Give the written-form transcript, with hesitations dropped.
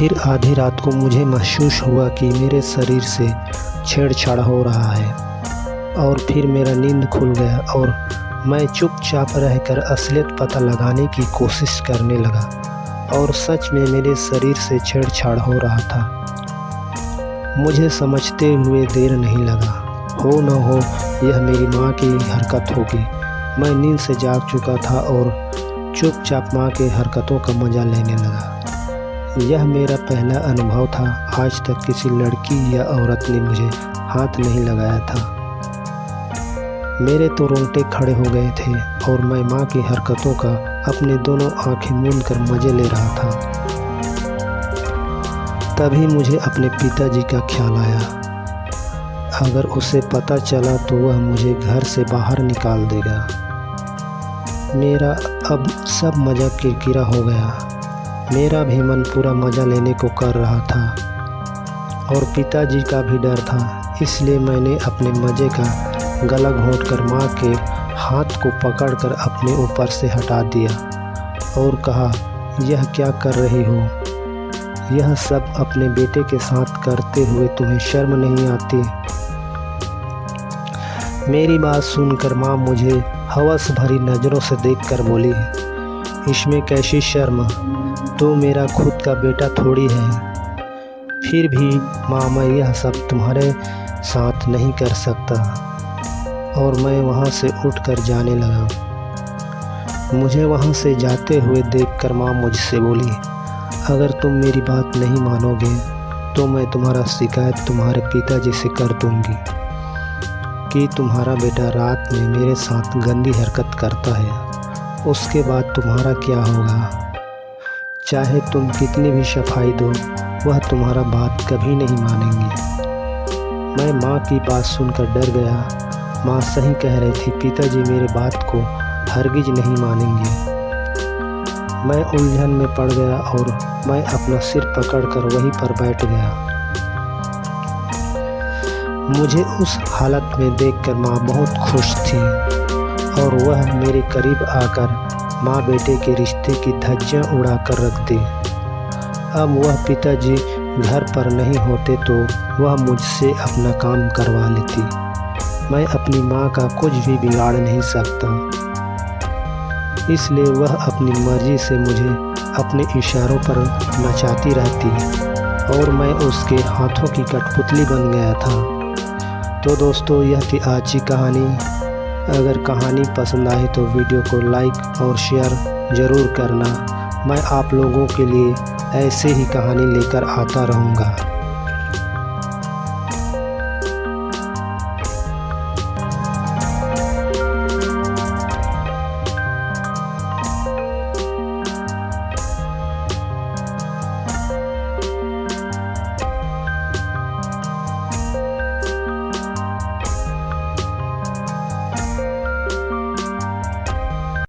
फिर आधी रात को मुझे महसूस हुआ कि मेरे शरीर से छेड़छाड़ हो रहा है और फिर मेरा नींद खुल गया और मैं चुपचाप रहकर असलियत पता लगाने की कोशिश करने लगा और सच में मेरे शरीर से छेड़छाड़ हो रहा था। मुझे समझते हुए देर नहीं लगा, हो न हो यह मेरी माँ की हरकत होगी। मैं नींद से जाग चुका था और चुपचाप माँ के हरकतों का मज़ा लेने लगा। यह मेरा पहला अनुभव था। आज तक किसी लड़की या औरत ने मुझे हाथ नहीं लगाया था। मेरे तो रोंगटे खड़े हो गए थे और मैं माँ की हरकतों का अपने दोनों आंखें मूंद कर मज़े ले रहा था। तभी मुझे अपने पिताजी का ख्याल आया। अगर उसे पता चला तो वह मुझे घर से बाहर निकाल देगा। मेरा अब सब मज़ा किरकिरा हो गया। मेरा भी मन पूरा मज़ा लेने को कर रहा था और पिताजी का भी डर था। इसलिए मैंने अपने मज़े का गला घोंटकर माँ के हाथ को पकड़कर अपने ऊपर से हटा दिया और कहा, यह क्या कर रही हो? यह सब अपने बेटे के साथ करते हुए तुम्हें शर्म नहीं आती? मेरी बात सुनकर माँ मुझे हवस भरी नज़रों से देखकर बोली, इसमें कैसी शर्म? तो मेरा खुद का बेटा थोड़ी है। फिर भी माँ, मैं यह सब तुम्हारे साथ नहीं कर सकता। और मैं वहाँ से उठकर जाने लगा। मुझे वहाँ से जाते हुए देखकर माँ मुझसे बोली, अगर तुम मेरी बात नहीं मानोगे तो मैं तुम्हारा शिकायत तुम्हारे पिताजी से कर दूँगी कि तुम्हारा बेटा रात में मेरे साथ गंदी हरकत करता है। उसके बाद तुम्हारा क्या होगा? चाहे तुम कितनी भी सफाई दो, वह तुम्हारा बात कभी नहीं मानेंगे। मैं माँ की बात सुनकर डर गया। माँ सही कह रही थी, पिताजी मेरे बात को हरगिज नहीं मानेंगे। मैं उलझन में पड़ गया और मैं अपना सिर पकड़कर वहीं पर बैठ गया। मुझे उस हालत में देखकर माँ बहुत खुश थी और वह मेरे करीब आकर माँ बेटे के रिश्ते की धज्जियाँ उड़ा कर रख दी। अब वह पिताजी घर पर नहीं होते तो वह मुझसे अपना काम करवा लेती। मैं अपनी माँ का कुछ भी बिगाड़ नहीं सकता, इसलिए वह अपनी मर्ज़ी से मुझे अपने इशारों पर नचाती रहती और मैं उसके हाथों की कठपुतली बन गया था। तो दोस्तों, यह थी आज की कहानी। अगर कहानी पसंद आए तो वीडियो को लाइक और शेयर ज़रूर करना। मैं आप लोगों के लिए ऐसे ही कहानी लेकर आता रहूँगा।